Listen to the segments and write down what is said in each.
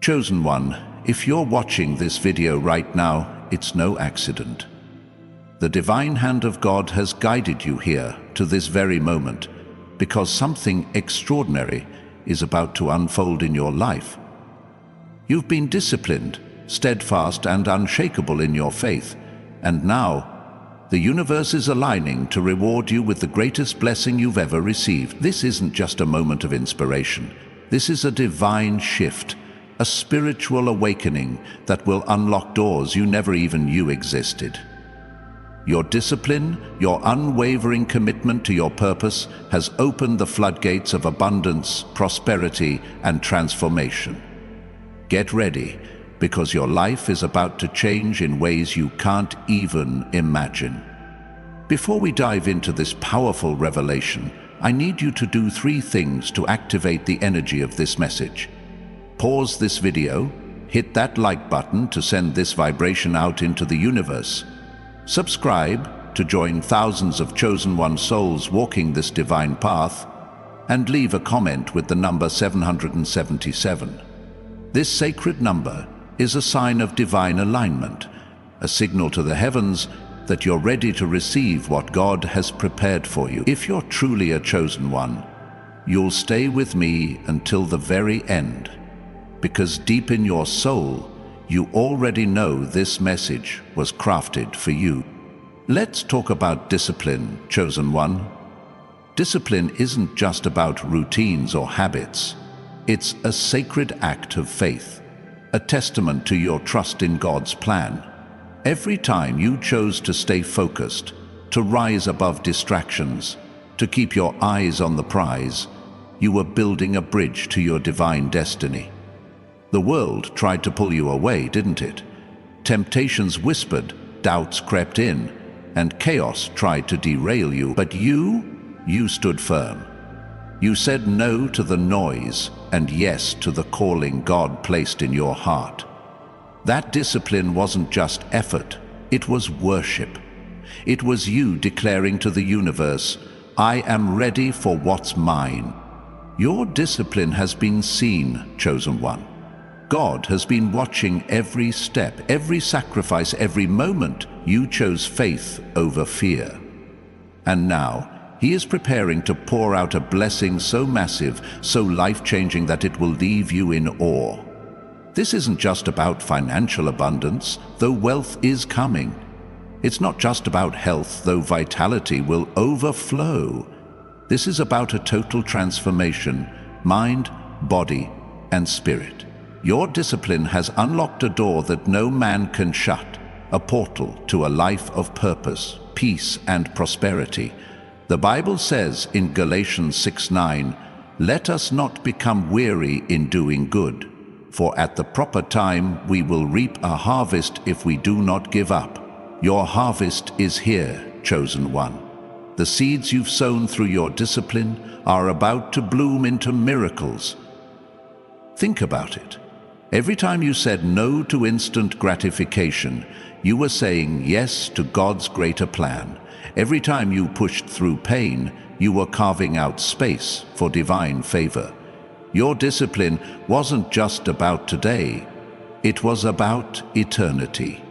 Chosen One, if you're watching this video right now, it's no accident. The divine hand of God has guided you here to this very moment because something extraordinary is about to unfold in your life. You've been disciplined, steadfast and unshakable in your faith, and now the universe is aligning to reward you with the greatest blessing you've ever received. This isn't just a moment of inspiration. This is a divine shift, a spiritual awakening that will unlock doors you never even knew existed. Your discipline, your unwavering commitment to your purpose has opened the floodgates of abundance, prosperity, and transformation. Get ready, because your life is about to change in ways you can't even imagine. Before we dive into this powerful revelation, I need you to do 3 things to activate the energy of this message. Pause this video, hit that like button to send this vibration out into the universe. Subscribe to join thousands of chosen one souls walking this divine path, and leave a comment with the number 777. This sacred number is a sign of divine alignment, a signal to the heavens that you're ready to receive what God has prepared for you. If you're truly a chosen one, you'll stay with me until the very end, because deep in your soul, you already know this message was crafted for you. Let's talk about discipline, chosen one. Discipline isn't just about routines or habits. It's a sacred act of faith, a testament to your trust in God's plan. Every time you chose to stay focused, to rise above distractions, to keep your eyes on the prize, you were building a bridge to your divine destiny. The world tried to pull you away, didn't it? Temptations whispered, doubts crept in, and chaos tried to derail you. But you stood firm. You said no to the noise and yes to the calling God placed in your heart. That discipline wasn't just effort, it was worship. It was you declaring to the universe, I am ready for what's mine. Your discipline has been seen, chosen one. God has been watching every step, every sacrifice, every moment you chose faith over fear. And now, He is preparing to pour out a blessing so massive, so life-changing that it will leave you in awe. This isn't just about financial abundance, though wealth is coming. It's not just about health, though vitality will overflow. This is about a total transformation, mind, body, and spirit. Your discipline has unlocked a door that no man can shut, a portal to a life of purpose, peace, and prosperity. The Bible says in Galatians 6:9, let us not become weary in doing good, for at the proper time we will reap a harvest if we do not give up. Your harvest is here, chosen one. The seeds you've sown through your discipline are about to bloom into miracles. Think about it. Every time you said no to instant gratification, you were saying yes to God's greater plan. Every time you pushed through pain, you were carving out space for divine favor. Your discipline wasn't just about today, it was about eternity.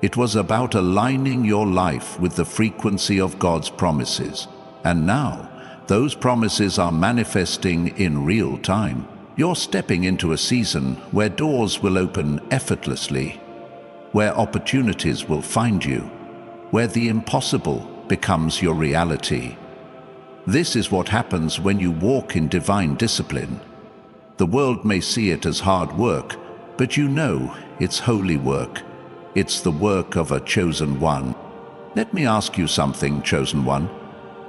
It was about aligning your life with the frequency of God's promises. And now, those promises are manifesting in real time. You're stepping into a season where doors will open effortlessly, where opportunities will find you, where the impossible becomes your reality. This is what happens when you walk in divine discipline. The world may see it as hard work, but you know it's holy work. It's the work of a chosen one. Let me ask you something, chosen one.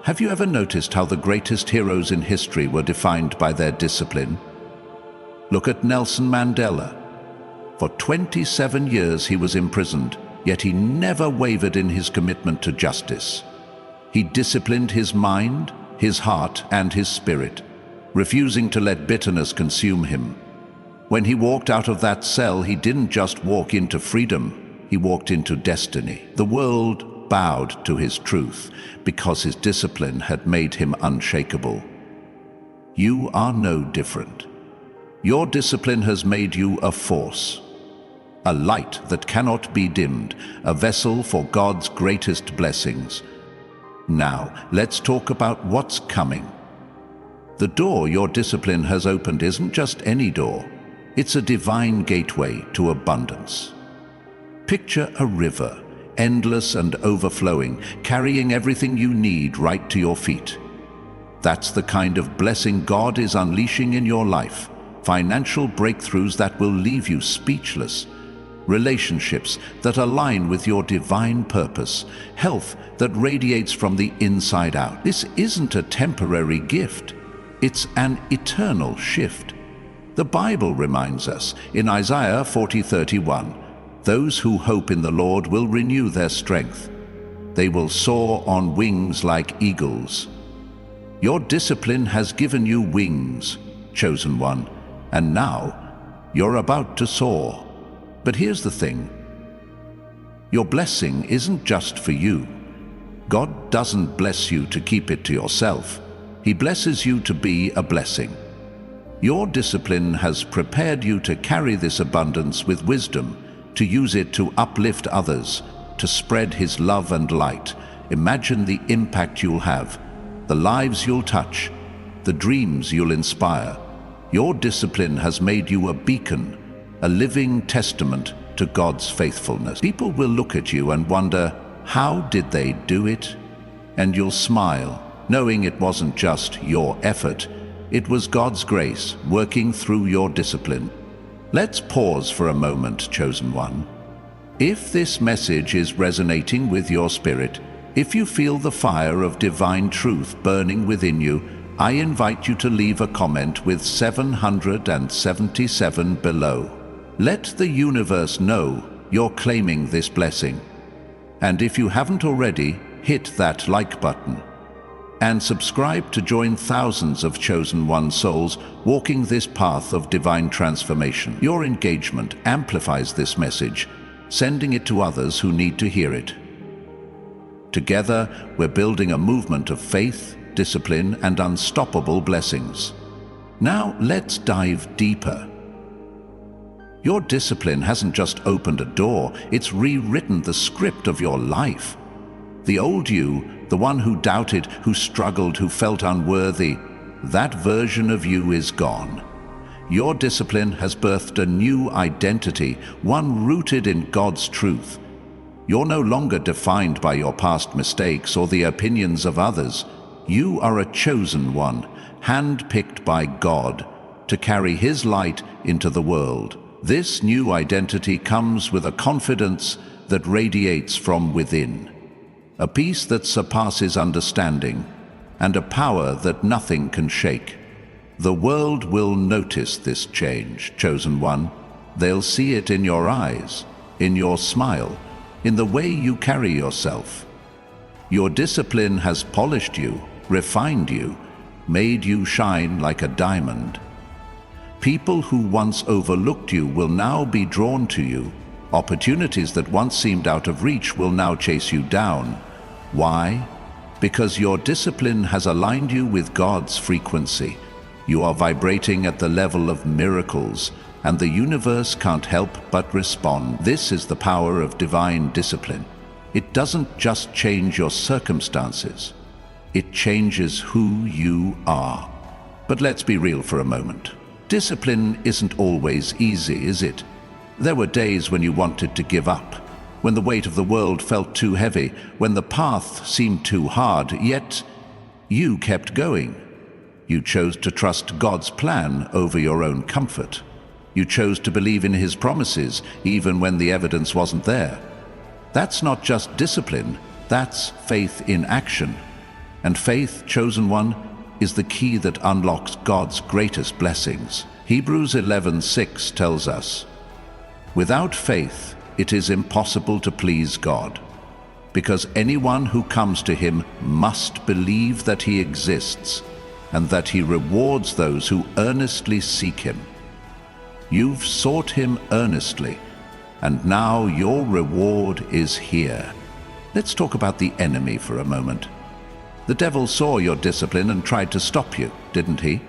Have you ever noticed how the greatest heroes in history were defined by their discipline? Look at Nelson Mandela. For 27 years he was imprisoned, yet he never wavered in his commitment to justice. He disciplined his mind, his heart, and his spirit, refusing to let bitterness consume him. When he walked out of that cell, he didn't just walk into freedom, he walked into destiny. The world bowed to his truth because his discipline had made him unshakable. You are no different. Your discipline has made you a force, a light that cannot be dimmed, a vessel for God's greatest blessings. Now, let's talk about what's coming. The door your discipline has opened isn't just any door. It's a divine gateway to abundance. Picture a river, endless and overflowing, carrying everything you need right to your feet. That's the kind of blessing God is unleashing in your life. Financial breakthroughs that will leave you speechless. Relationships that align with your divine purpose. Health that radiates from the inside out. This isn't a temporary gift. It's an eternal shift. The Bible reminds us in Isaiah 40:31, "Those who hope in the Lord will renew their strength. They will soar on wings like eagles." Your discipline has given you wings, chosen one, and now you're about to soar. But here's the thing. Your blessing isn't just for you. God doesn't bless you to keep it to yourself. He blesses you to be a blessing. Your discipline has prepared you to carry this abundance with wisdom, to use it to uplift others, to spread His love and light. Imagine the impact you'll have, the lives you'll touch, the dreams you'll inspire. Your discipline has made you a beacon, a living testament to God's faithfulness. People will look at you and wonder, how did they do it? And you'll smile, knowing it wasn't just your effort, it was God's grace working through your discipline. Let's pause for a moment, chosen one. If this message is resonating with your spirit, if you feel the fire of divine truth burning within you, I invite you to leave a comment with 777 below. Let the universe know you're claiming this blessing. And if you haven't already, hit that like button. And subscribe to join thousands of chosen one souls walking this path of divine transformation. Your engagement amplifies this message, sending it to others who need to hear it. Together, we're building a movement of faith, discipline, and unstoppable blessings. Now, let's dive deeper. Your discipline hasn't just opened a door, it's rewritten the script of your life. The old you, the one who doubted, who struggled, who felt unworthy, that version of you is gone. Your discipline has birthed a new identity, one rooted in God's truth. You're no longer defined by your past mistakes or the opinions of others. You are a chosen one, handpicked by God to carry His light into the world. This new identity comes with a confidence that radiates from within, a peace that surpasses understanding, and a power that nothing can shake. The world will notice this change, chosen one. They'll see it in your eyes, in your smile, in the way you carry yourself. Your discipline has polished you, refined you, made you shine like a diamond. People who once overlooked you will now be drawn to you. Opportunities that once seemed out of reach will now chase you down. Why? Because your discipline has aligned you with God's frequency. You are vibrating at the level of miracles, and the universe can't help but respond. This is the power of divine discipline. It doesn't just change your circumstances. It changes who you are. But let's be real for a moment. Discipline isn't always easy, is it? There were days when you wanted to give up, when the weight of the world felt too heavy, when the path seemed too hard, yet you kept going. You chose to trust God's plan over your own comfort. You chose to believe in His promises, even when the evidence wasn't there. That's not just discipline, that's faith in action. And faith, chosen one, is the key that unlocks God's greatest blessings. Hebrews 11:6 tells us, "Without faith, it is impossible to please God, because anyone who comes to Him must believe that He exists and that He rewards those who earnestly seek Him." You've sought Him earnestly, and now your reward is here. Let's talk about the enemy for a moment. The devil saw your discipline and tried to stop you, didn't he?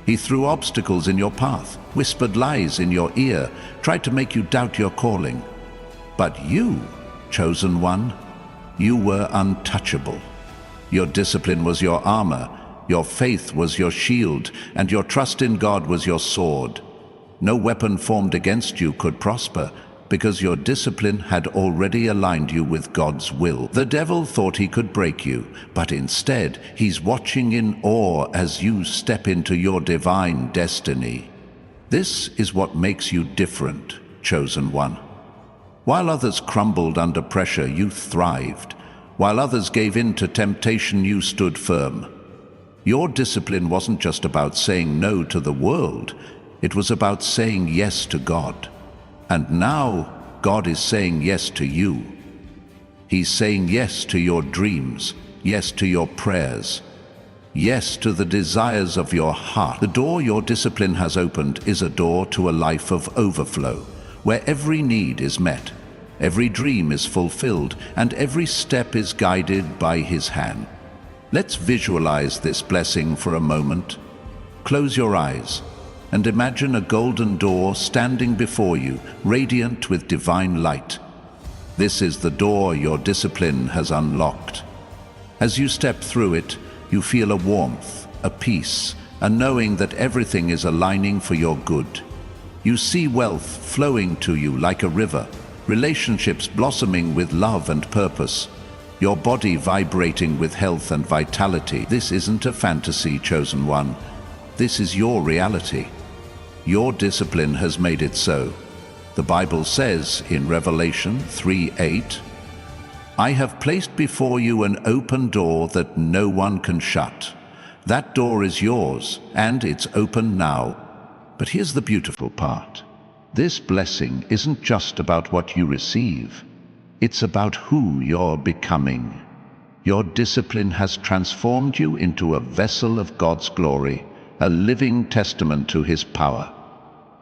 He threw obstacles in your path, whispered lies in your ear, tried to make you doubt your calling. But you, chosen one, you were untouchable. Your discipline was your armor, your faith was your shield, and your trust in God was your sword. No weapon formed against you could prosper, because your discipline had already aligned you with God's will. The devil thought he could break you, but instead he's watching in awe as you step into your divine destiny. This is what makes you different, chosen one. While others crumbled under pressure, you thrived. While others gave in to temptation, you stood firm. Your discipline wasn't just about saying no to the world, it was about saying yes to God. And now, God is saying yes to you. He's saying yes to your dreams, yes to your prayers, yes to the desires of your heart. The door your discipline has opened is a door to a life of overflow, where every need is met, every dream is fulfilled, and every step is guided by His hand. Let's visualize this blessing for a moment. Close your eyes and imagine a golden door standing before you, radiant with divine light. This is the door your discipline has unlocked. As you step through it, you feel a warmth, a peace, a knowing that everything is aligning for your good. You see wealth flowing to you like a river, relationships blossoming with love and purpose, your body vibrating with health and vitality. This isn't a fantasy, chosen one. This is your reality. Your discipline has made it so. The Bible says in Revelation 3:8, "I have placed before you an open door that no one can shut." That door is yours, and it's open now. But here's the beautiful part. This blessing isn't just about what you receive. It's about who you're becoming. Your discipline has transformed you into a vessel of God's glory, a living testament to His power.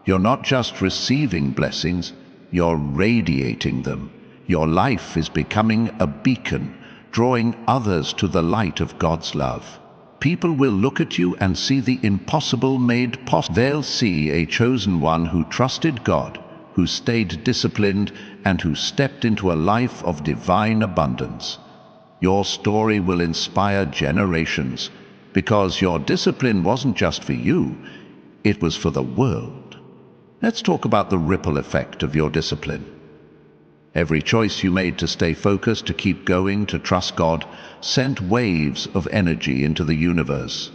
You're not just receiving blessings, you're radiating them. Your life is becoming a beacon, drawing others to the light of God's love. People will look at you and see the impossible made possible. They'll see a chosen one who trusted God, who stayed disciplined, and who stepped into a life of divine abundance. Your story will inspire generations, because your discipline wasn't just for you, it was for the world. Let's talk about the ripple effect of your discipline. Every choice you made to stay focused, to keep going, to trust God, sent waves of energy into the universe.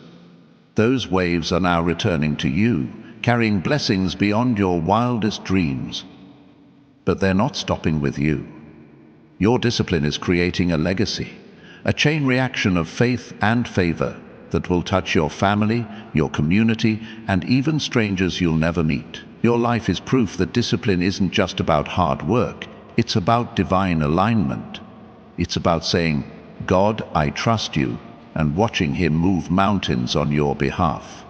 Those waves are now returning to you, carrying blessings beyond your wildest dreams. But they're not stopping with you. Your discipline is creating a legacy, a chain reaction of faith and favor that will touch your family, your community, and even strangers you'll never meet. Your life is proof that discipline isn't just about hard work, it's about divine alignment. It's about saying, "God, I trust you," and watching Him move mountains on your behalf.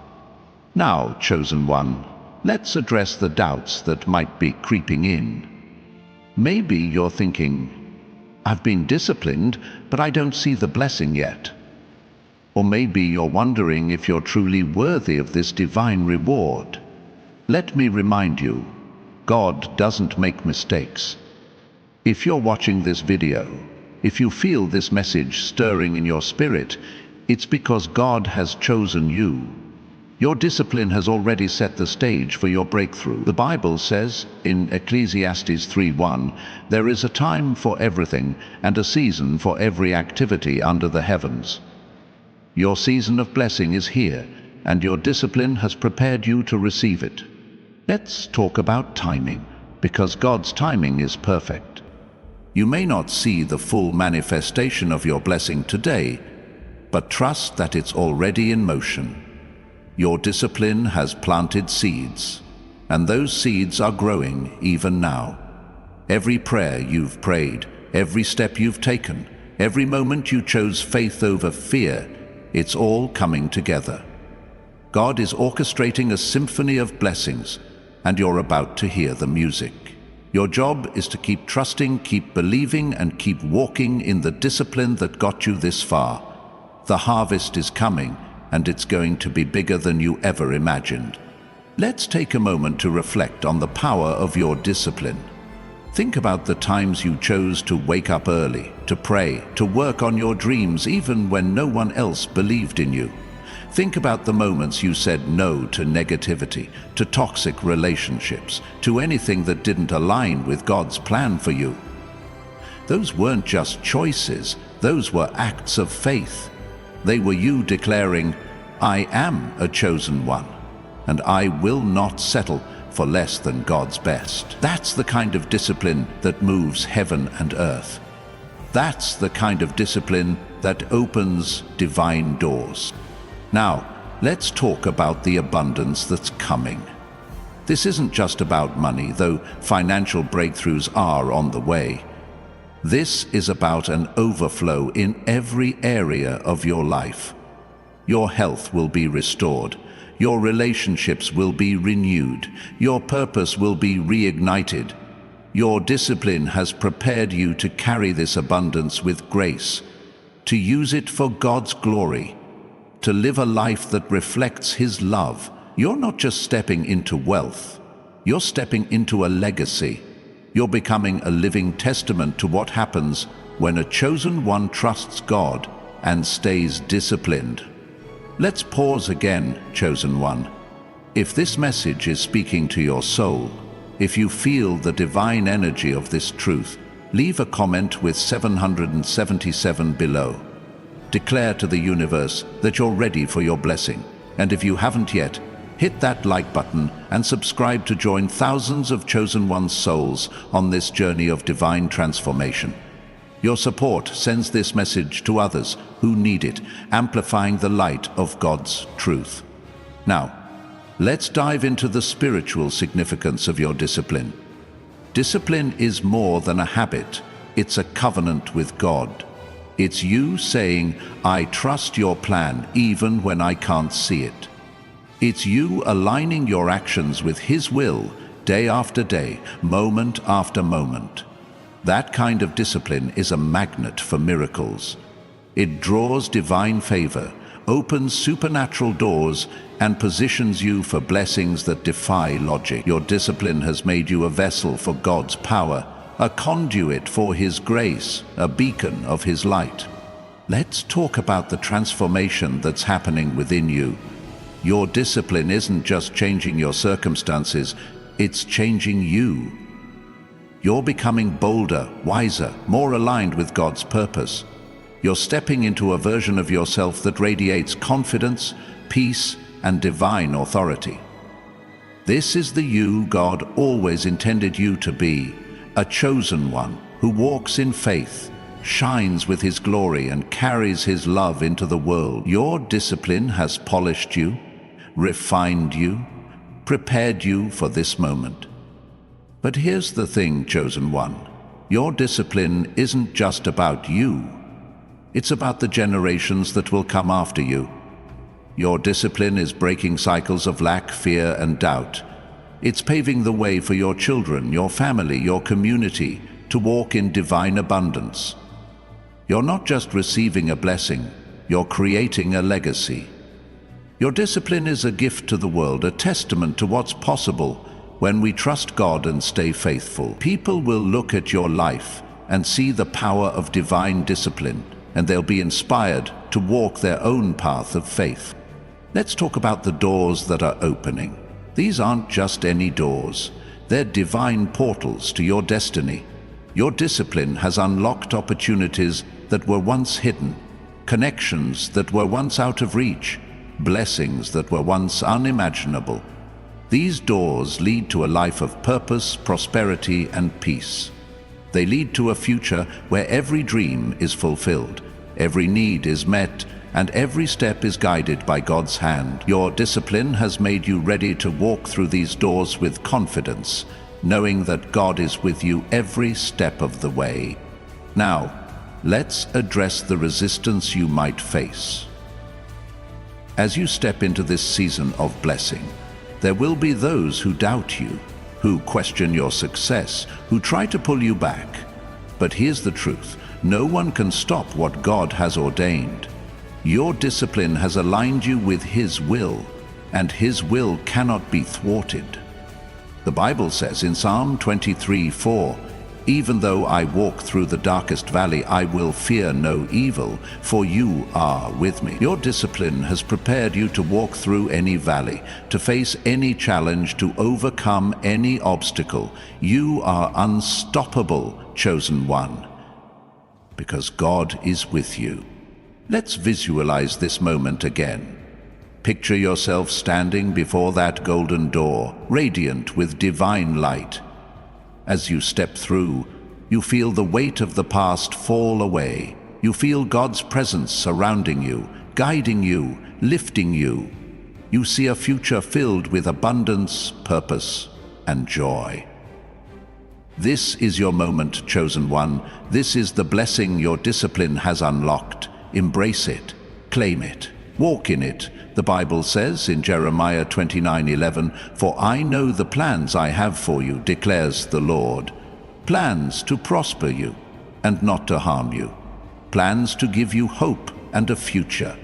Now, chosen one, let's address the doubts that might be creeping in. Maybe you're thinking, "I've been disciplined, but I don't see the blessing yet." Or maybe you're wondering if you're truly worthy of this divine reward. Let me remind you, God doesn't make mistakes. If you're watching this video, if you feel this message stirring in your spirit, it's because God has chosen you. Your discipline has already set the stage for your breakthrough. The Bible says in Ecclesiastes 3:1, "There is a time for everything and a season for every activity under the heavens." Your season of blessing is here, and your discipline has prepared you to receive it. Let's talk about timing, because God's timing is perfect. You may not see the full manifestation of your blessing today, but trust that it's already in motion. Your discipline has planted seeds, and those seeds are growing even now. Every prayer you've prayed, every step you've taken, every moment you chose faith over fear, it's all coming together. God is orchestrating a symphony of blessings, and you're about to hear the music. Your job is to keep trusting, keep believing, and keep walking in the discipline that got you this far. The harvest is coming, and it's going to be bigger than you ever imagined. Let's take a moment to reflect on the power of your discipline. Think about the times you chose to wake up early, to pray, to work on your dreams even when no one else believed in you. Think about the moments you said no to negativity, to toxic relationships, to anything that didn't align with God's plan for you. Those weren't just choices, those were acts of faith. They were you declaring, "I am a chosen one, and I will not settle for less than God's best." That's the kind of discipline that moves heaven and earth. That's the kind of discipline that opens divine doors. Now, let's talk about the abundance that's coming. This isn't just about money, though financial breakthroughs are on the way. This is about an overflow in every area of your life. Your health will be restored. Your relationships will be renewed. Your purpose will be reignited. Your discipline has prepared you to carry this abundance with grace, to use it for God's glory, to live a life that reflects His love. You're not just stepping into wealth, you're stepping into a legacy. You're becoming a living testament to what happens when a chosen one trusts God and stays disciplined. Let's pause again, chosen one. If this message is speaking to your soul, if you feel the divine energy of this truth, leave a comment with 777 below. Declare to the universe that you're ready for your blessing. And if you haven't yet, hit that like button and subscribe to join thousands of chosen ones' souls on this journey of divine transformation. Your support sends this message to others who need it, amplifying the light of God's truth. Now, let's dive into the spiritual significance of your discipline. Discipline is more than a habit, it's a covenant with God. It's you saying, "I trust your plan even when I can't see it." It's you aligning your actions with His will day after day, moment after moment. That kind of discipline is a magnet for miracles. It draws divine favor, opens supernatural doors, and positions you for blessings that defy logic. Your discipline has made you a vessel for God's power, a conduit for His grace, a beacon of His light. Let's talk about the transformation that's happening within you. Your discipline isn't just changing your circumstances, it's changing you. You're becoming bolder, wiser, more aligned with God's purpose. You're stepping into a version of yourself that radiates confidence, peace, and divine authority. This is the you God always intended you to be, a chosen one who walks in faith, shines with His glory, and carries His love into the world. Your discipline has polished you, refined you, prepared you for this moment. But here's the thing, chosen one. Your discipline isn't just about you. It's about the generations that will come after you. Your discipline is breaking cycles of lack, fear, and doubt. It's paving the way for your children, your family, your community to walk in divine abundance. You're not just receiving a blessing, you're creating a legacy. Your discipline is a gift to the world, a testament to what's possible when we trust God and stay faithful. People will look at your life and see the power of divine discipline, and they'll be inspired to walk their own path of faith. Let's talk about the doors that are opening. These aren't just any doors. They're divine portals to your destiny. Your discipline has unlocked opportunities that were once hidden, connections that were once out of reach, blessings that were once unimaginable. These doors lead to a life of purpose, prosperity, and peace. They lead to a future where every dream is fulfilled, every need is met, and every step is guided by God's hand. Your discipline has made you ready to walk through these doors with confidence, knowing that God is with you every step of the way. Now, let's address the resistance you might face. As you step into this season of blessing, there will be those who doubt you, who question your success, who try to pull you back. But here's the truth: no one can stop what God has ordained. Your discipline has aligned you with His will, and His will cannot be thwarted. The Bible says in Psalm 23:4, "Even though I walk through the darkest valley, I will fear no evil, for you are with me." Your discipline has prepared you to walk through any valley, to face any challenge, to overcome any obstacle. You are unstoppable, chosen one, because God is with you. Let's visualize this moment again. Picture yourself standing before that golden door, radiant with divine light. As you step through, you feel the weight of the past fall away. You feel God's presence surrounding you, guiding you, lifting you. You see a future filled with abundance, purpose, and joy. This is your moment, chosen one. This is the blessing your discipline has unlocked. Embrace it, claim it, walk in it. The Bible says in Jeremiah 29:11, "For I know the plans I have for you, declares the Lord. Plans to prosper you and not to harm you. Plans to give you hope and a future."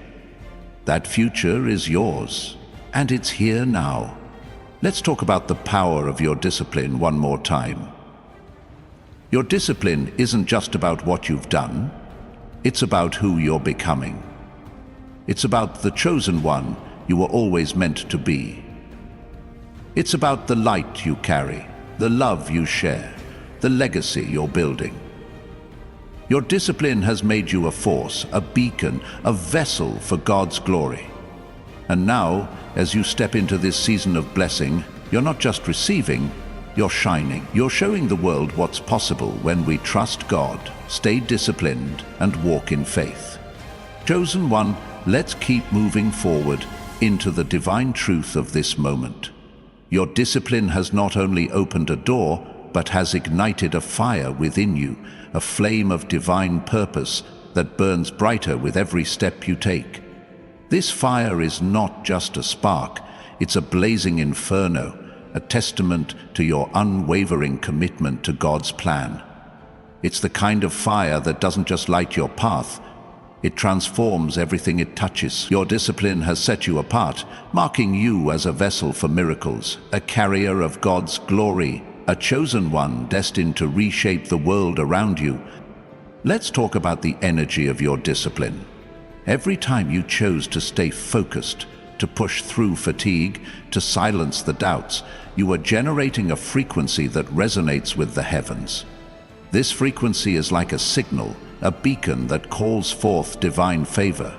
That future is yours, and it's here now. Let's talk about the power of your discipline one more time. Your discipline isn't just about what you've done, it's about who you're becoming. It's about the chosen one you were always meant to be. It's about the light you carry, the love you share, the legacy you're building. Your discipline has made you a force, a beacon, a vessel for God's glory. And now, as you step into this season of blessing, you're not just receiving, you're shining. You're showing the world what's possible when we trust God, stay disciplined, and walk in faith. Chosen one, let's keep moving forward into the divine truth of this moment. Your discipline has not only opened a door, but has ignited a fire within you, a flame of divine purpose that burns brighter with every step you take. This fire is not just a spark, it's a blazing inferno, a testament to your unwavering commitment to God's plan. It's the kind of fire that doesn't just light your path, it transforms everything it touches. Your discipline has set you apart, marking you as a vessel for miracles, a carrier of God's glory, a chosen one destined to reshape the world around you. Let's talk about the energy of your discipline. Every time you chose to stay focused, to push through fatigue, to silence the doubts, you are generating a frequency that resonates with the heavens. This frequency is like a signal, a beacon that calls forth divine favor.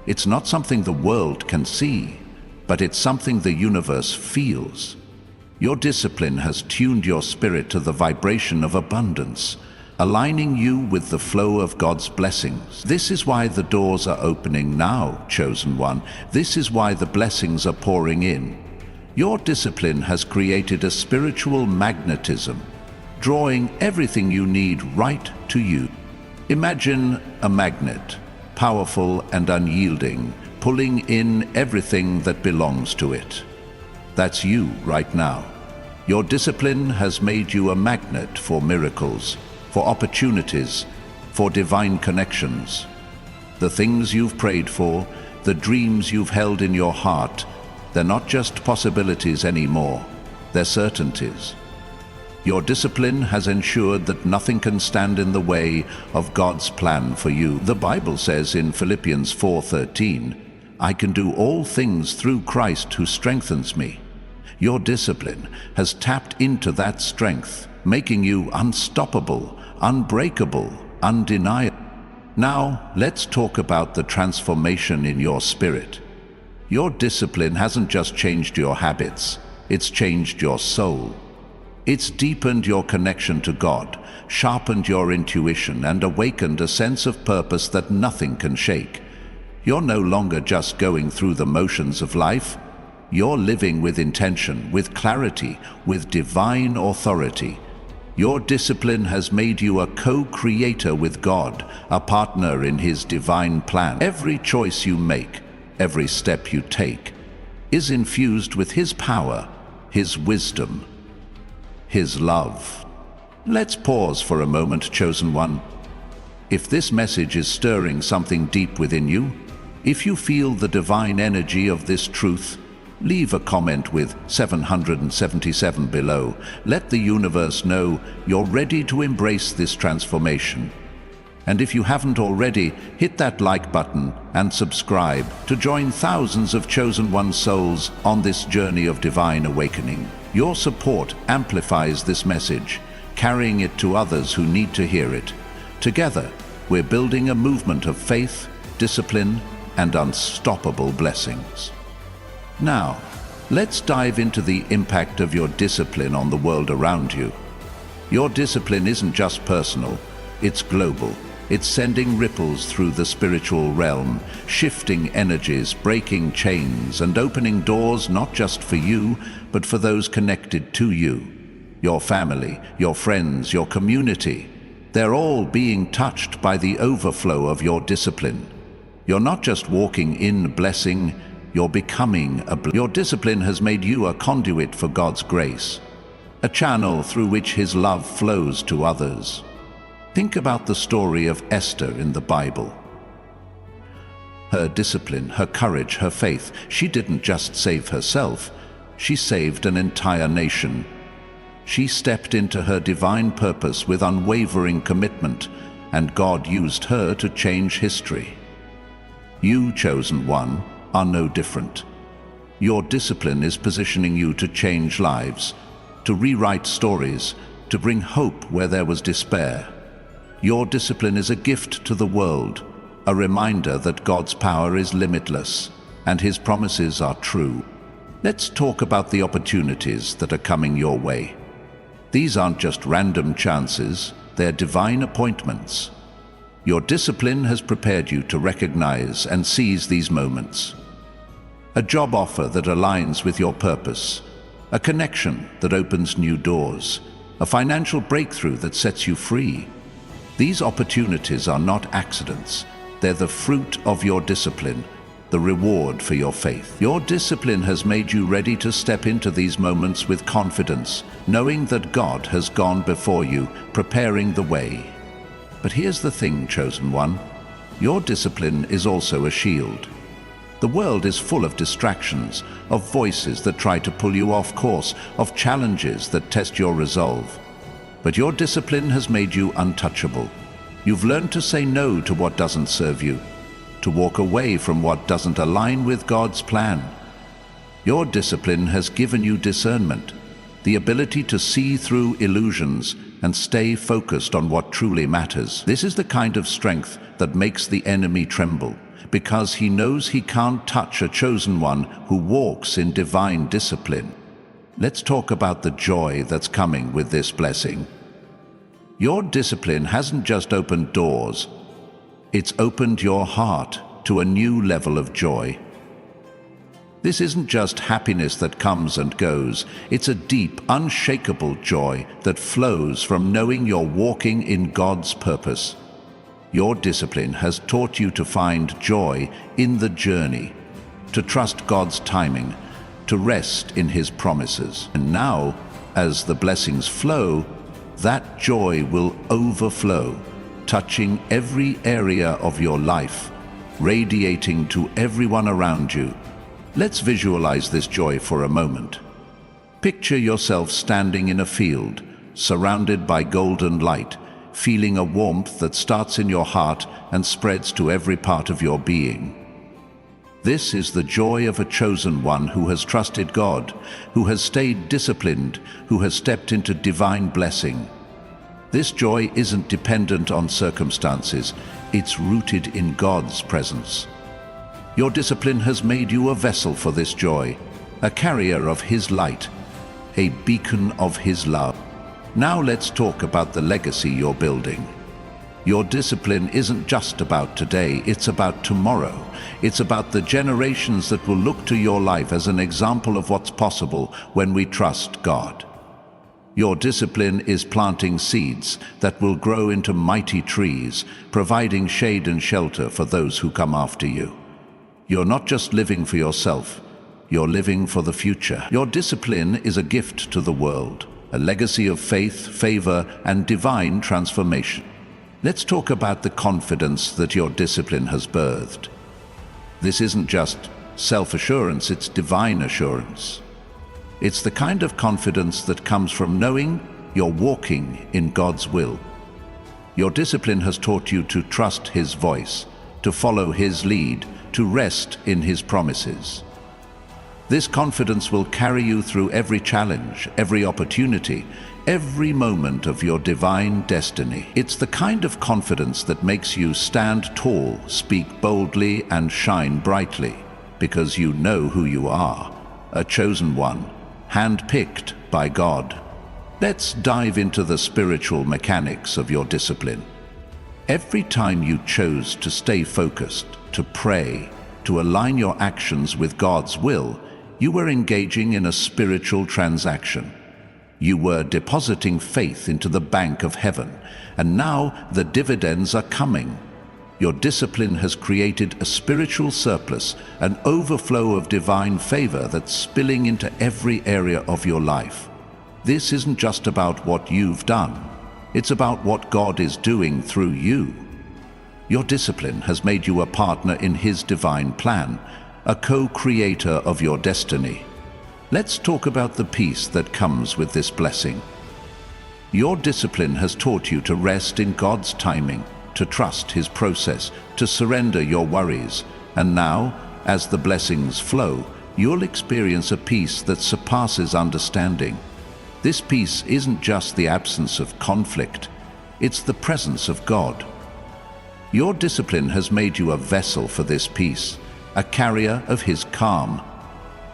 It's not something the world can see, but it's something the universe feels. Your discipline has tuned your spirit to the vibration of abundance, aligning you with the flow of God's blessings. This is why the doors are opening now, chosen one. This is why the blessings are pouring in. Your discipline has created a spiritual magnetism, drawing everything you need right to you. Imagine a magnet, powerful and unyielding, pulling in everything that belongs to it. That's you right now. Your discipline has made you a magnet for miracles, for opportunities, for divine connections. The things you've prayed for, the dreams you've held in your heart, they're not just possibilities anymore, they're certainties. Your discipline has ensured that nothing can stand in the way of God's plan for you. The Bible says in Philippians 4:13, "I can do all things through Christ who strengthens me." Your discipline has tapped into that strength, making you unstoppable, unbreakable, undeniable. Now, let's talk about the transformation in your spirit. Your discipline hasn't just changed your habits, it's changed your soul. It's deepened your connection to God, sharpened your intuition, and awakened a sense of purpose that nothing can shake. You're no longer just going through the motions of life. You're living with intention, with clarity, with divine authority. Your discipline has made you a co-creator with God, a partner in His divine plan. Every choice you make, every step you take, is infused with His power, His wisdom, His love. Let's pause for a moment, chosen one. If this message is stirring something deep within you, If you feel the divine energy of this truth, leave a comment with 777 below. Let the universe know you're ready to embrace this transformation. And if you haven't already, hit that like button and subscribe to join thousands of chosen one souls on this journey of divine awakening. Your support amplifies this message, carrying it to others who need to hear it. Together, we're building a movement of faith, discipline, and unstoppable blessings. Now, let's dive into the impact of your discipline on the world around you. Your discipline isn't just personal, it's global. It's sending ripples through the spiritual realm, shifting energies, breaking chains, and opening doors not just for you, but for those connected to you. Your family, your friends, your community. They're all being touched by the overflow of your discipline. You're not just walking in blessing, you're becoming Your discipline has made you a conduit for God's grace, a channel through which His love flows to others. Think about the story of Esther in the Bible. Her discipline, her courage, her faith, she didn't just save herself, she saved an entire nation. She stepped into her divine purpose with unwavering commitment, and God used her to change history. You, chosen one, are no different. Your discipline is positioning you to change lives, to rewrite stories, to bring hope where there was despair. Your discipline is a gift to the world, a reminder that God's power is limitless and His promises are true. Let's talk about the opportunities that are coming your way. These aren't just random chances, they're divine appointments. Your discipline has prepared you to recognize and seize these moments. A job offer that aligns with your purpose, a connection that opens new doors, a financial breakthrough that sets you free. These opportunities are not accidents. They're the fruit of your discipline, the reward for your faith. Your discipline has made you ready to step into these moments with confidence, knowing that God has gone before you, preparing the way. But here's the thing, chosen one. Your discipline is also a shield. The world is full of distractions, of voices that try to pull you off course, of challenges that test your resolve. But your discipline has made you untouchable. You've learned to say no to what doesn't serve you, to walk away from what doesn't align with God's plan. Your discipline has given you discernment, the ability to see through illusions and stay focused on what truly matters. This is the kind of strength that makes the enemy tremble, because he knows he can't touch a chosen one who walks in divine discipline. Let's talk about the joy that's coming with this blessing. Your discipline hasn't just opened doors, it's opened your heart to a new level of joy. This isn't just happiness that comes and goes, it's a deep, unshakable joy that flows from knowing you're walking in God's purpose. Your discipline has taught you to find joy in the journey, to trust God's timing, to rest in His promises. And now, as the blessings flow, that joy will overflow, touching every area of your life, radiating to everyone around you. Let's visualize this joy for a moment. Picture yourself standing in a field, surrounded by golden light, feeling a warmth that starts in your heart and spreads to every part of your being. This is the joy of a chosen one who has trusted God, who has stayed disciplined, who has stepped into divine blessing. This joy isn't dependent on circumstances, it's rooted in God's presence. Your discipline has made you a vessel for this joy, a carrier of His light, a beacon of His love. Now let's talk about the legacy you're building. Your discipline isn't just about today, it's about tomorrow. It's about the generations that will look to your life as an example of what's possible when we trust God. Your discipline is planting seeds that will grow into mighty trees, providing shade and shelter for those who come after you. You're not just living for yourself, you're living for the future. Your discipline is a gift to the world, a legacy of faith, favor, and divine transformation. Let's talk about the confidence that your discipline has birthed. This isn't just self-assurance, it's divine assurance. It's the kind of confidence that comes from knowing you're walking in God's will. Your discipline has taught you to trust His voice, to follow His lead, to rest in His promises. This confidence will carry you through every challenge, every opportunity, every moment of your divine destiny. It's the kind of confidence that makes you stand tall, speak boldly, and shine brightly, because you know who you are, a chosen one, hand-picked by God. Let's dive into the spiritual mechanics of your discipline. Every time you chose to stay focused, to pray, to align your actions with God's will, you were engaging in a spiritual transaction. You were depositing faith into the bank of heaven, and now the dividends are coming. Your discipline has created a spiritual surplus, an overflow of divine favor that's spilling into every area of your life. This isn't just about what you've done. It's about what God is doing through you. Your discipline has made you a partner in His divine plan, a co-creator of your destiny. Let's talk about the peace that comes with this blessing. Your discipline has taught you to rest in God's timing, to trust His process, to surrender your worries. And now, as the blessings flow, you'll experience a peace that surpasses understanding. This peace isn't just the absence of conflict, it's the presence of God. Your discipline has made you a vessel for this peace, a carrier of His calm,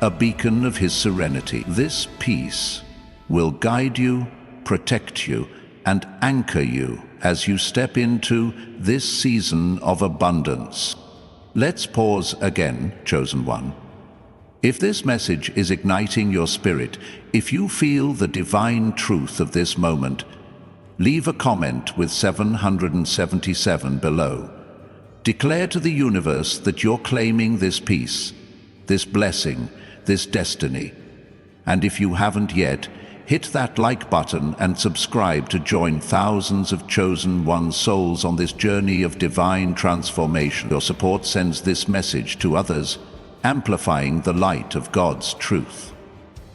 a beacon of His serenity. This peace will guide you, protect you, and anchor you as you step into this season of abundance. Let's pause again, chosen one. If this message is igniting your spirit, if you feel the divine truth of this moment, leave a comment with 777 below. Declare to the universe that you're claiming this peace, this blessing, this destiny. And if you haven't yet, hit that like button and subscribe to join thousands of chosen one souls on this journey of divine transformation. Your support sends this message to others, amplifying the light of God's truth.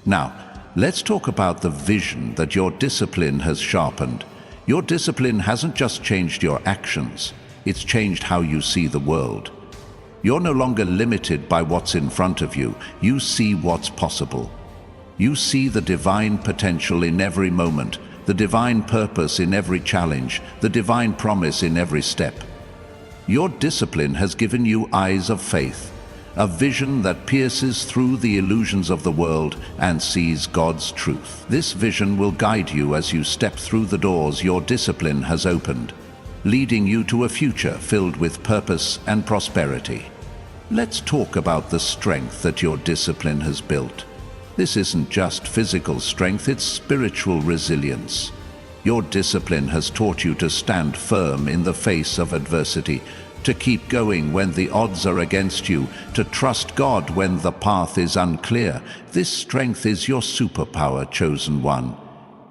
Now, let's talk about the vision that your discipline has sharpened. Your discipline hasn't just changed your actions, it's changed how you see the world. You're no longer limited by what's in front of you. You see what's possible. You see the divine potential in every moment, the divine purpose in every challenge, the divine promise in every step. Your discipline has given you eyes of faith, a vision that pierces through the illusions of the world and sees God's truth. This vision will guide you as you step through the doors your discipline has opened, leading you to a future filled with purpose and prosperity. Let's talk about the strength that your discipline has built. This isn't just physical strength, it's spiritual resilience. Your discipline has taught you to stand firm in the face of adversity, to keep going when the odds are against you, to trust God when the path is unclear. This strength is your superpower, chosen one.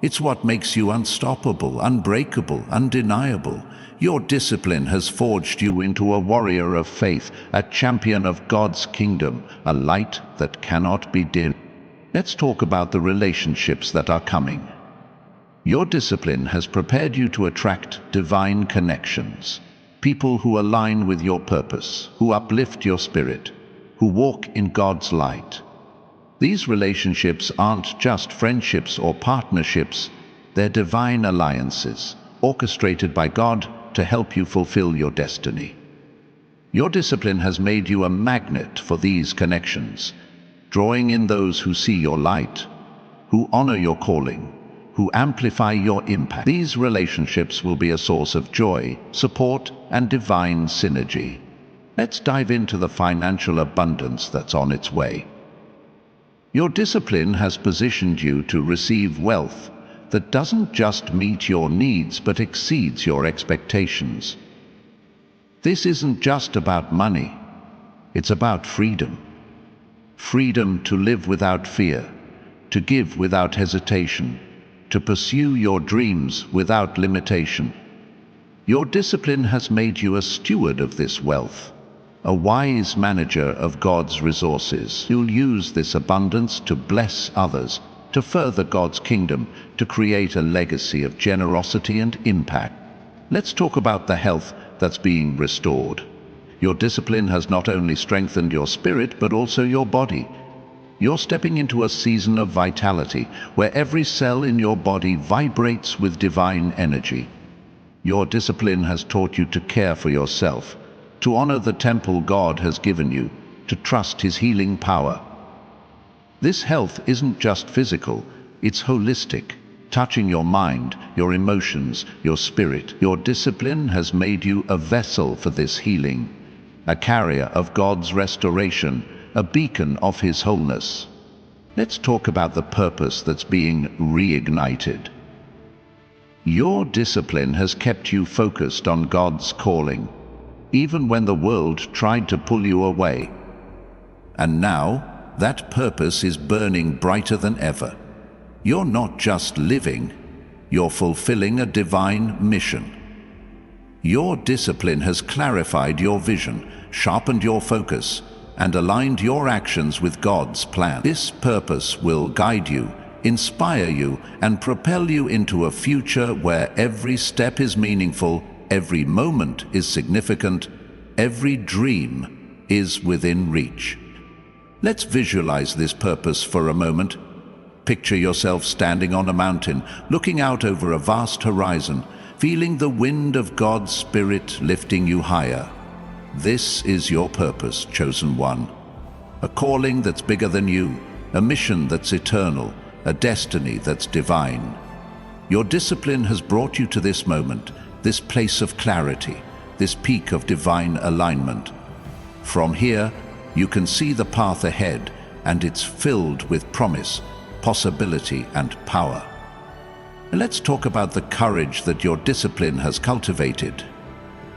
It's what makes you unstoppable, unbreakable, undeniable. Your discipline has forged you into a warrior of faith, a champion of God's kingdom, a light that cannot be dimmed. Let's talk about the relationships that are coming. Your discipline has prepared you to attract divine connections. People who align with your purpose, who uplift your spirit, who walk in God's light. These relationships aren't just friendships or partnerships, they're divine alliances, orchestrated by God to help you fulfill your destiny. Your discipline has made you a magnet for these connections, drawing in those who see your light, who honor your calling, who amplify your impact. These relationships will be a source of joy, support, and divine synergy. Let's dive into the financial abundance that's on its way. Your discipline has positioned you to receive wealth that doesn't just meet your needs but exceeds your expectations. This isn't just about money, it's about freedom. Freedom to live without fear, to give without hesitation, to pursue your dreams without limitation. Your discipline has made you a steward of this wealth, a wise manager of God's resources. You'll use this abundance to bless others, to further God's kingdom, to create a legacy of generosity and impact. Let's talk about the health that's being restored. Your discipline has not only strengthened your spirit, but also your body. You're stepping into a season of vitality, where every cell in your body vibrates with divine energy. Your discipline has taught you to care for yourself, to honor the temple God has given you, to trust His healing power. This health isn't just physical, it's holistic, touching your mind, your emotions, your spirit. Your discipline has made you a vessel for this healing, a carrier of God's restoration, a beacon of His wholeness. Let's talk about the purpose that's being reignited. Your discipline has kept you focused on God's calling, even when the world tried to pull you away. And now, that purpose is burning brighter than ever. You're not just living, you're fulfilling a divine mission. Your discipline has clarified your vision, sharpened your focus, and aligned your actions with God's plan. This purpose will guide you, inspire you, and propel you into a future where every step is meaningful, every moment is significant, every dream is within reach. Let's visualize this purpose for a moment. Picture yourself standing on a mountain, looking out over a vast horizon, feeling the wind of God's Spirit lifting you higher. This is your purpose, chosen one. A calling that's bigger than you, a mission that's eternal, a destiny that's divine. Your discipline has brought you to this moment, this place of clarity, this peak of divine alignment. From here, you can see the path ahead, and it's filled with promise, possibility, and power. Let's talk about the courage that your discipline has cultivated.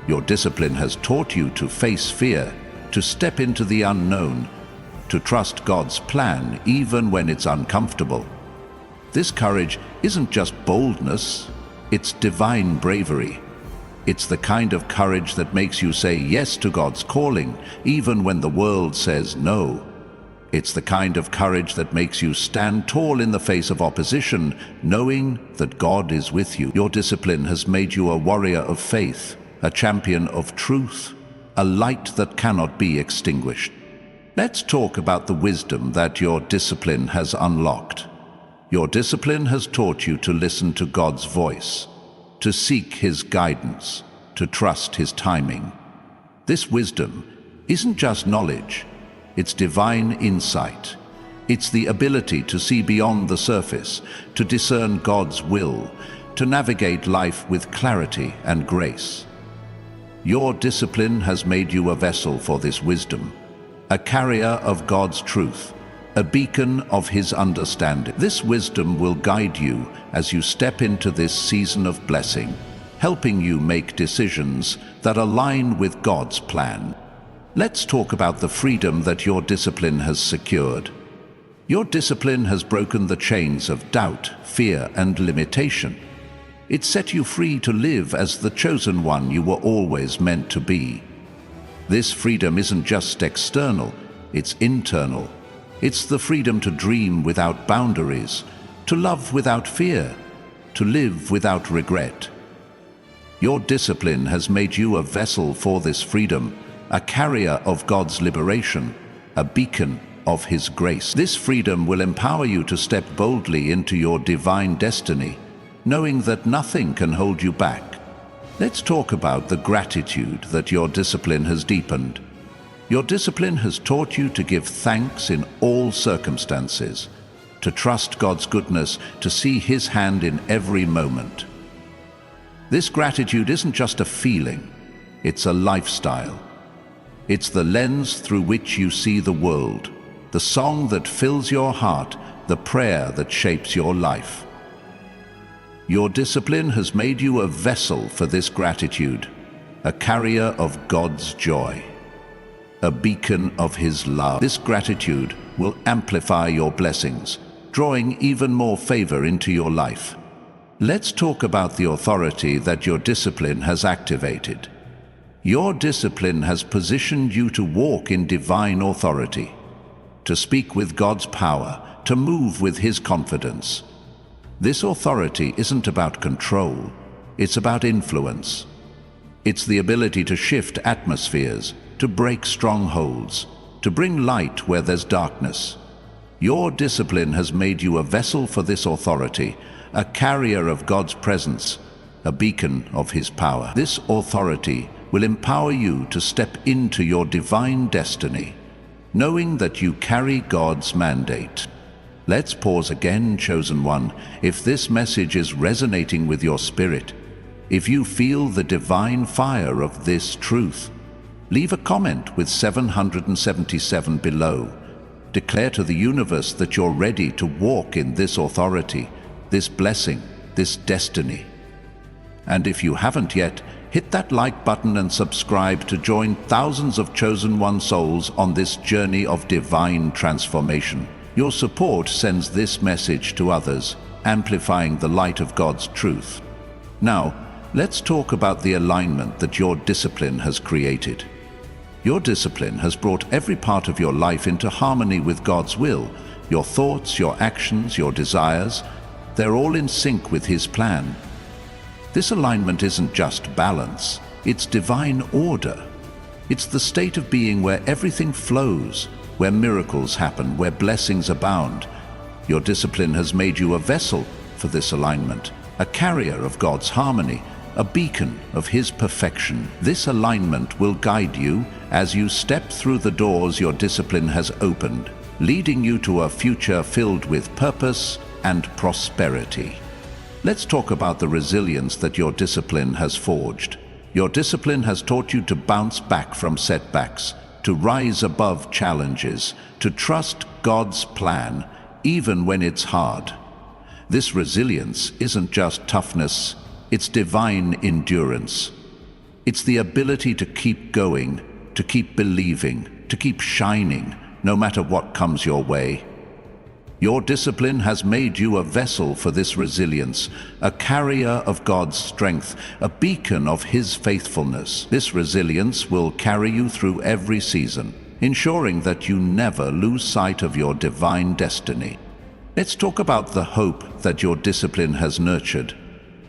Your discipline has taught you to face fear, to step into the unknown, to trust God's plan even when it's uncomfortable. This courage isn't just boldness, it's divine bravery. It's the kind of courage that makes you say yes to God's calling, even when the world says no. It's the kind of courage that makes you stand tall in the face of opposition, knowing that God is with you. Your discipline has made you a warrior of faith, a champion of truth, a light that cannot be extinguished. Let's talk about the wisdom that your discipline has unlocked. Your discipline has taught you to listen to God's voice, to seek His guidance, to trust His timing. This wisdom isn't just knowledge, it's divine insight. It's the ability to see beyond the surface, to discern God's will, to navigate life with clarity and grace. Your discipline has made you a vessel for this wisdom, a carrier of God's truth, a beacon of His understanding. This wisdom will guide you as you step into this season of blessing, helping you make decisions that align with God's plan. Let's talk about the freedom that your discipline has secured. Your discipline has broken the chains of doubt, fear, and limitation. It set you free to live as the chosen one you were always meant to be. This freedom isn't just external, it's internal. It's the freedom to dream without boundaries, to love without fear, to live without regret. Your discipline has made you a vessel for this freedom, a carrier of God's liberation, a beacon of His grace. This freedom will empower you to step boldly into your divine destiny, knowing that nothing can hold you back. Let's talk about the gratitude that your discipline has deepened. Your discipline has taught you to give thanks in all circumstances, to trust God's goodness, to see His hand in every moment. This gratitude isn't just a feeling, it's a lifestyle. It's the lens through which you see the world, the song that fills your heart, the prayer that shapes your life. Your discipline has made you a vessel for this gratitude, a carrier of God's joy, a beacon of His love. This gratitude will amplify your blessings, drawing even more favor into your life. Let's talk about the authority that your discipline has activated. Your discipline has positioned you to walk in divine authority, to speak with God's power, to move with His confidence. This authority isn't about control, it's about influence. It's the ability to shift atmospheres, to break strongholds, to bring light where there's darkness. Your discipline has made you a vessel for this authority, a carrier of God's presence, a beacon of His power. This authority will empower you to step into your divine destiny, knowing that you carry God's mandate. Let's pause again, chosen one. If this message is resonating with your spirit, if you feel the divine fire of this truth, leave a comment with 777 below. Declare to the universe that you're ready to walk in this authority, this blessing, this destiny. And if you haven't yet, hit that like button and subscribe to join thousands of chosen one souls on this journey of divine transformation. Your support sends this message to others, amplifying the light of God's truth. Now, let's talk about the alignment that your discipline has created. Your discipline has brought every part of your life into harmony with God's will. Your thoughts, your actions, your desires, they're all in sync with His plan. This alignment isn't just balance, it's divine order. It's the state of being where everything flows, where miracles happen, where blessings abound. Your discipline has made you a vessel for this alignment, a carrier of God's harmony, a beacon of His perfection. This alignment will guide you as you step through the doors your discipline has opened, leading you to a future filled with purpose and prosperity. Let's talk about the resilience that your discipline has forged. Your discipline has taught you to bounce back from setbacks, to rise above challenges, to trust God's plan, even when it's hard. This resilience isn't just toughness, it's divine endurance. It's the ability to keep going, to keep believing, to keep shining, no matter what comes your way. Your discipline has made you a vessel for this resilience, a carrier of God's strength, a beacon of His faithfulness. This resilience will carry you through every season, ensuring that you never lose sight of your divine destiny. Let's talk about the hope that your discipline has nurtured.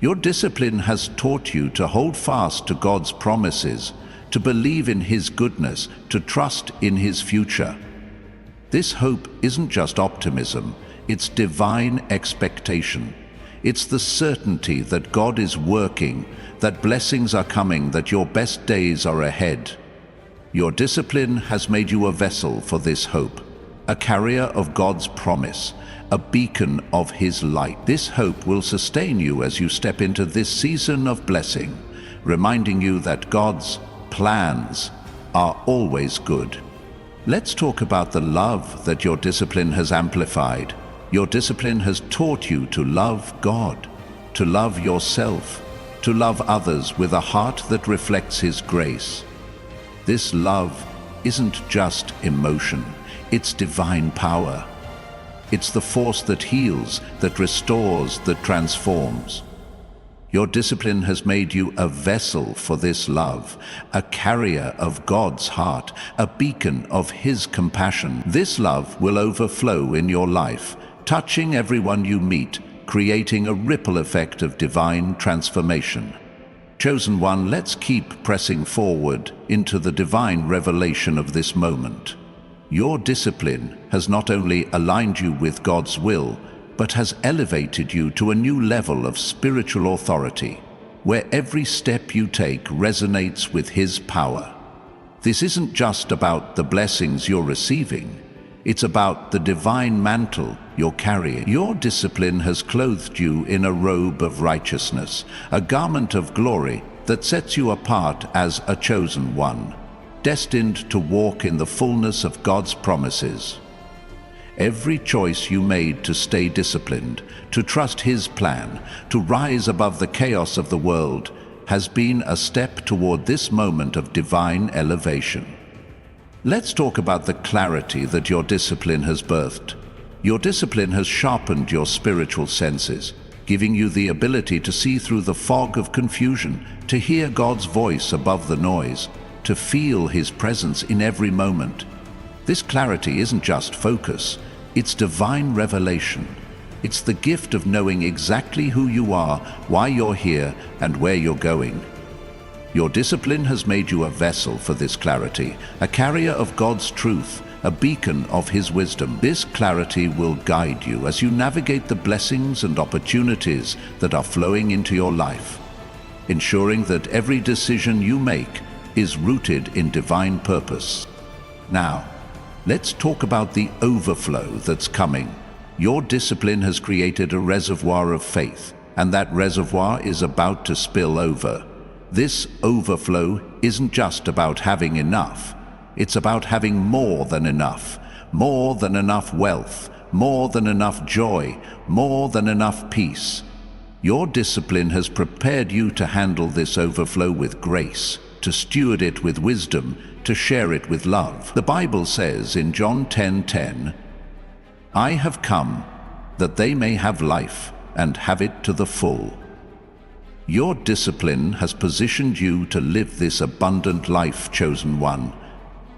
Your discipline has taught you to hold fast to God's promises, to believe in His goodness, to trust in His future. This hope isn't just optimism, it's divine expectation. It's the certainty that God is working, that blessings are coming, that your best days are ahead. Your discipline has made you a vessel for this hope, a carrier of God's promise, a beacon of His light. This hope will sustain you as you step into this season of blessing, reminding you that God's plans are always good. Let's talk about the love that your discipline has amplified. Your discipline has taught you to love God, to love yourself, to love others with a heart that reflects His grace. This love isn't just emotion, it's divine power. It's the force that heals, that restores, that transforms. Your discipline has made you a vessel for this love, a carrier of God's heart, a beacon of His compassion. This love will overflow in your life, touching everyone you meet, creating a ripple effect of divine transformation. Chosen one, let's keep pressing forward into the divine revelation of this moment. Your discipline has not only aligned you with God's will, but has elevated you to a new level of spiritual authority, where every step you take resonates with His power. This isn't just about the blessings you're receiving, it's about the divine mantle you're carrying. Your discipline has clothed you in a robe of righteousness, a garment of glory that sets you apart as a chosen one, destined to walk in the fullness of God's promises. Every choice you made to stay disciplined, to trust His plan, to rise above the chaos of the world, has been a step toward this moment of divine elevation. Let's talk about the clarity that your discipline has birthed. Your discipline has sharpened your spiritual senses, giving you the ability to see through the fog of confusion, to hear God's voice above the noise, to feel His presence in every moment. This clarity isn't just focus, it's divine revelation. It's the gift of knowing exactly who you are, why you're here, and where you're going. Your discipline has made you a vessel for this clarity, a carrier of God's truth, a beacon of His wisdom. This clarity will guide you as you navigate the blessings and opportunities that are flowing into your life, ensuring that every decision you make is rooted in divine purpose. Now, let's talk about the overflow that's coming. Your discipline has created a reservoir of faith, and that reservoir is about to spill over. This overflow isn't just about having enough. It's about having more than enough wealth, more than enough joy, more than enough peace. Your discipline has prepared you to handle this overflow with grace, to steward it with wisdom, to share it with love. The Bible says in John 10:10, "I have come that they may have life and have it to the full." Your discipline has positioned you to live this abundant life, chosen one,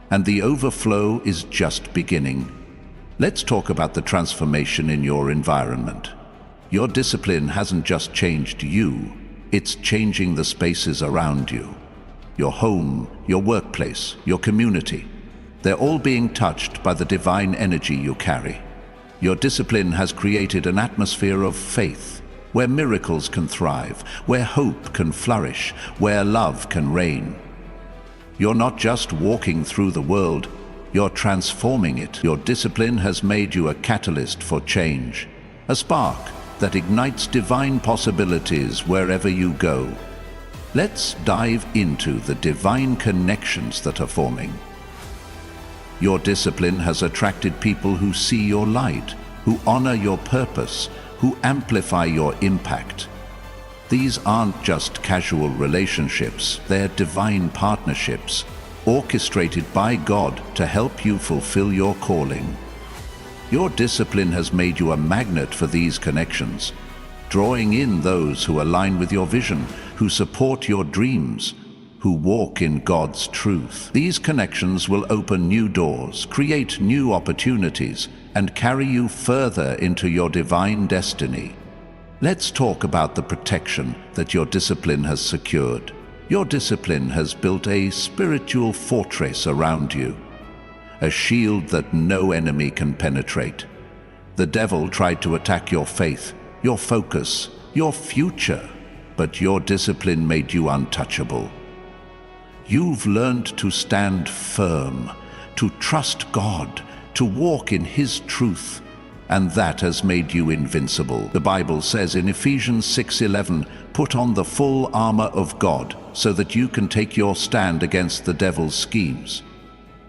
and the overflow is just beginning. Let's talk about the transformation in your environment. Your discipline hasn't just changed you, it's changing the spaces around you. Your home, your workplace, your community, they're all being touched by the divine energy you carry. Your discipline has created an atmosphere of faith, where miracles can thrive, where hope can flourish, where love can reign. You're not just walking through the world, you're transforming it. Your discipline has made you a catalyst for change, a spark that ignites divine possibilities wherever you go. Let's dive into the divine connections that are forming. Your discipline has attracted people who see your light, who honor your purpose, who amplify your impact. These aren't just casual relationships, they're divine partnerships, orchestrated by God to help you fulfill your calling. Your discipline has made you a magnet for these connections, drawing in those who align with your vision, who support your dreams, who walk in God's truth. These connections will open new doors, create new opportunities, and carry you further into your divine destiny. Let's talk about the protection that your discipline has secured. Your discipline has built a spiritual fortress around you, a shield that no enemy can penetrate. The devil tried to attack your faith, your focus, your future, but your discipline made you untouchable. You've learned to stand firm, to trust God, to walk in His truth, and that has made you invincible. The Bible says in Ephesians 6:11, "Put on the full armor of God, so that you can take your stand against the devil's schemes."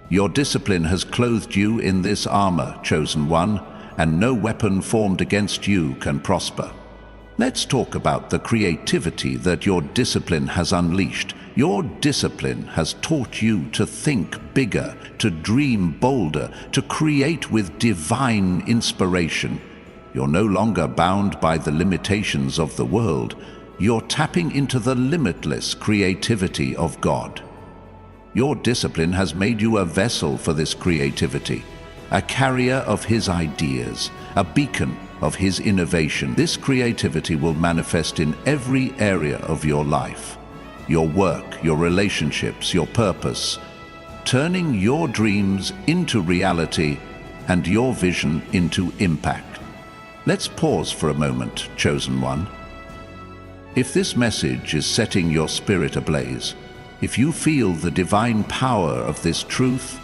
Your discipline has clothed you in this armor, chosen one, and no weapon formed against you can prosper. Let's talk about the creativity that your discipline has unleashed. Your discipline has taught you to think bigger, to dream bolder, to create with divine inspiration. You're no longer bound by the limitations of the world. You're tapping into the limitless creativity of God. Your discipline has made you a vessel for this creativity, a carrier of His ideas, a beacon of His innovation. This creativity will manifest in every area of your life, your work, your relationships, your purpose, turning your dreams into reality and your vision into impact. Let's pause for a moment, chosen one. If this message is setting your spirit ablaze, if you feel the divine power of this truth,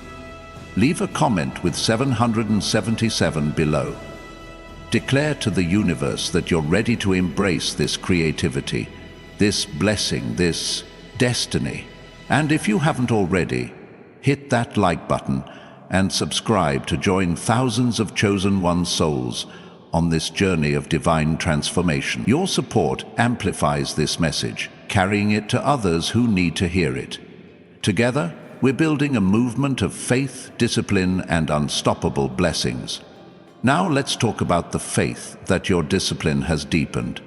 leave a comment with 777 below. Declare to the universe that you're ready to embrace this creativity, this blessing, this destiny. And if you haven't already, hit that like button and subscribe to join thousands of chosen one souls on this journey of divine transformation. Your support amplifies this message, carrying it to others who need to hear it. Together, we're building a movement of faith, discipline, and unstoppable blessings. Now let's talk about the faith that your discipline has deepened.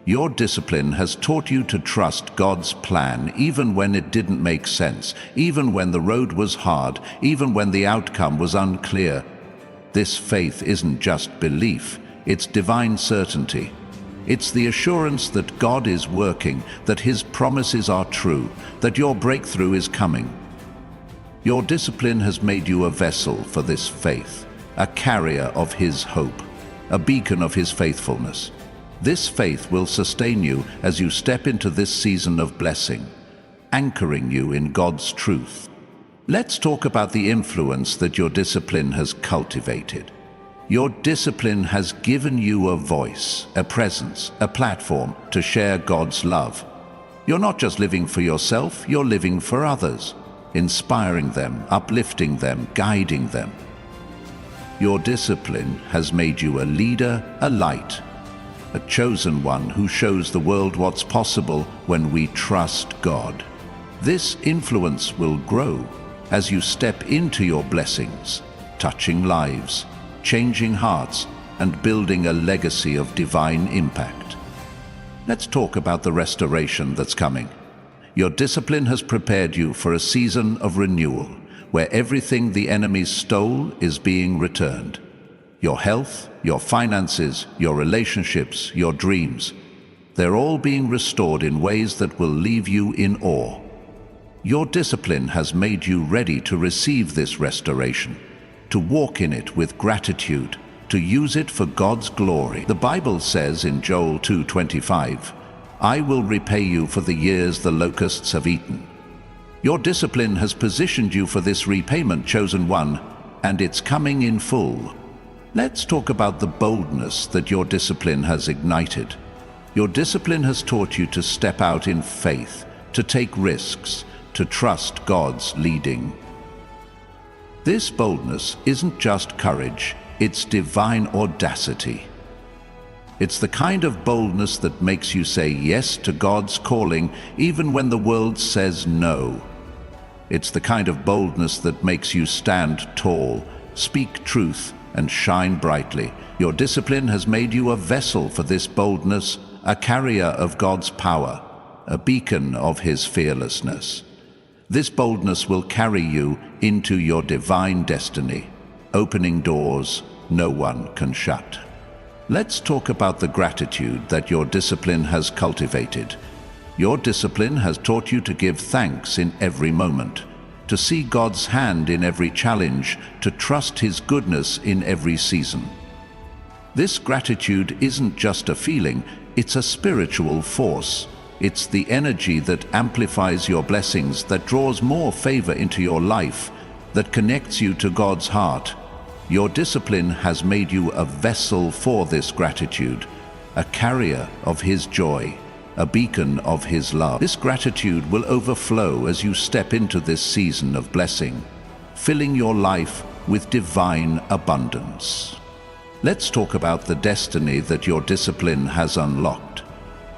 Your discipline has taught you to trust God's plan even when it didn't make sense, even when the road was hard, even when the outcome was unclear. This faith isn't just belief, it's divine certainty. It's the assurance that God is working, that His promises are true, that your breakthrough is coming. Your discipline has made you a vessel for this faith, a carrier of His hope, a beacon of His faithfulness. This faith will sustain you as you step into this season of blessing, anchoring you in God's truth. Let's talk about the influence that your discipline has cultivated. Your discipline has given you a voice, a presence, a platform to share God's love. You're not just living for yourself, you're living for others, inspiring them, uplifting them, guiding them. Your discipline has made you a leader, a light, a chosen one who shows the world what's possible when we trust God. This influence will grow as you step into your blessings, touching lives, changing hearts, and building a legacy of divine impact. Let's talk about the restoration that's coming. Your discipline has prepared you for a season of renewal, where everything the enemy stole is being returned. Your health, your finances, your relationships, your dreams, they're all being restored in ways that will leave you in awe. Your discipline has made you ready to receive this restoration, to walk in it with gratitude, to use it for God's glory. The Bible says in Joel 2:25, "I will repay you for the years the locusts have eaten." Your discipline has positioned you for this repayment, chosen one, and it's coming in full. Let's talk about the boldness that your discipline has ignited. Your discipline has taught you to step out in faith, to take risks, to trust God's leading. This boldness isn't just courage, it's divine audacity. It's the kind of boldness that makes you say yes to God's calling even when the world says no. It's the kind of boldness that makes you stand tall, speak truth, and shine brightly. Your discipline has made you a vessel for this boldness, a carrier of God's power, a beacon of His fearlessness. This boldness will carry you into your divine destiny, opening doors no one can shut. Let's talk about the gratitude that your discipline has cultivated. Your discipline has taught you to give thanks in every moment, to see God's hand in every challenge, to trust His goodness in every season. This gratitude isn't just a feeling, it's a spiritual force. It's the energy that amplifies your blessings, that draws more favor into your life, that connects you to God's heart. Your discipline has made you a vessel for this gratitude, a carrier of His joy, a beacon of His love. This gratitude will overflow as you step into this season of blessing, filling your life with divine abundance. Let's talk about the destiny that your discipline has unlocked.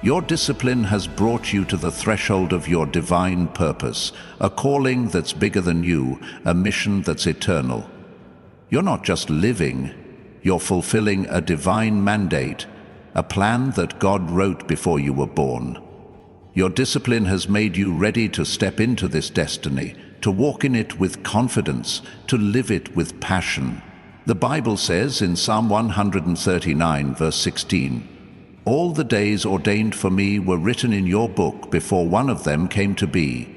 Your discipline has brought you to the threshold of your divine purpose, a calling that's bigger than you, a mission that's eternal. You're not just living, you're fulfilling a divine mandate, a plan that God wrote before you were born. Your discipline has made you ready to step into this destiny, to walk in it with confidence, to live it with passion. The Bible says in Psalm 139, verse 16, "All the days ordained for me were written in your book before one of them came to be."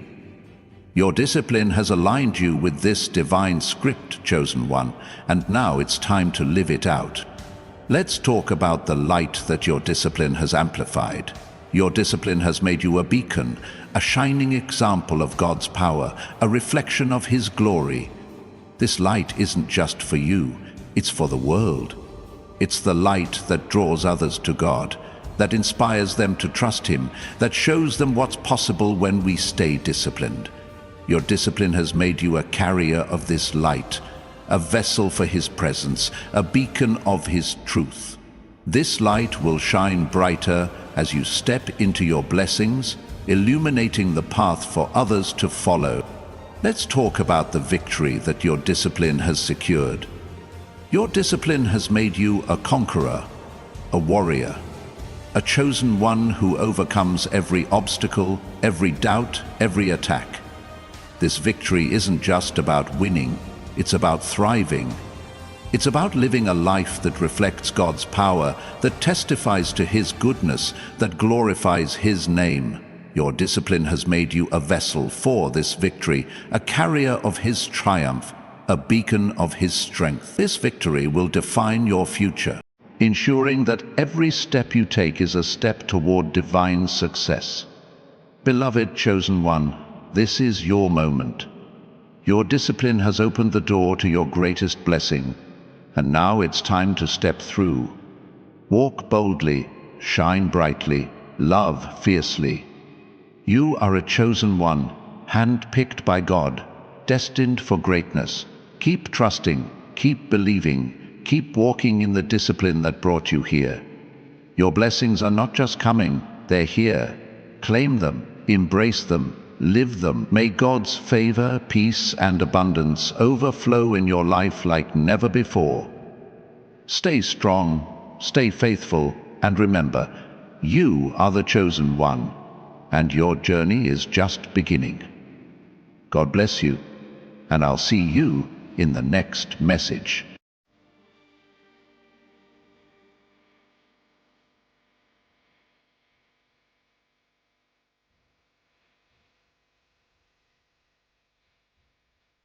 Your discipline has aligned you with this divine script, chosen one, and now it's time to live it out. Let's talk about the light that your discipline has amplified. Your discipline has made you a beacon, a shining example of God's power, a reflection of His glory. This light isn't just for you, it's for the world. It's the light that draws others to God, that inspires them to trust Him, that shows them what's possible when we stay disciplined. Your discipline has made you a carrier of this light, a vessel for His presence, a beacon of His truth. This light will shine brighter as you step into your blessings, illuminating the path for others to follow. Let's talk about the victory that your discipline has secured. Your discipline has made you a conqueror, a warrior. a chosen one who overcomes every obstacle, every doubt, every attack. This victory isn't just about winning, it's about thriving. It's about living a life that reflects God's power, that testifies to His goodness, that glorifies His name. Your discipline has made you a vessel for this victory, a carrier of His triumph, a beacon of His strength. This victory will define your future, ensuring that every step you take is a step toward divine success. Beloved chosen one, this is your moment. Your discipline has opened the door to your greatest blessing, and now it's time to step through. Walk boldly, shine brightly, love fiercely. You are a chosen one, hand-picked by God, destined for greatness. Keep trusting, keep believing, keep walking in the discipline that brought you here. Your blessings are not just coming, they're here. Claim them, embrace them, live them. May God's favor, peace, and abundance overflow in your life like never before. Stay strong, stay faithful, and remember, you are the chosen one, and your journey is just beginning. God bless you, and I'll see you in the next message.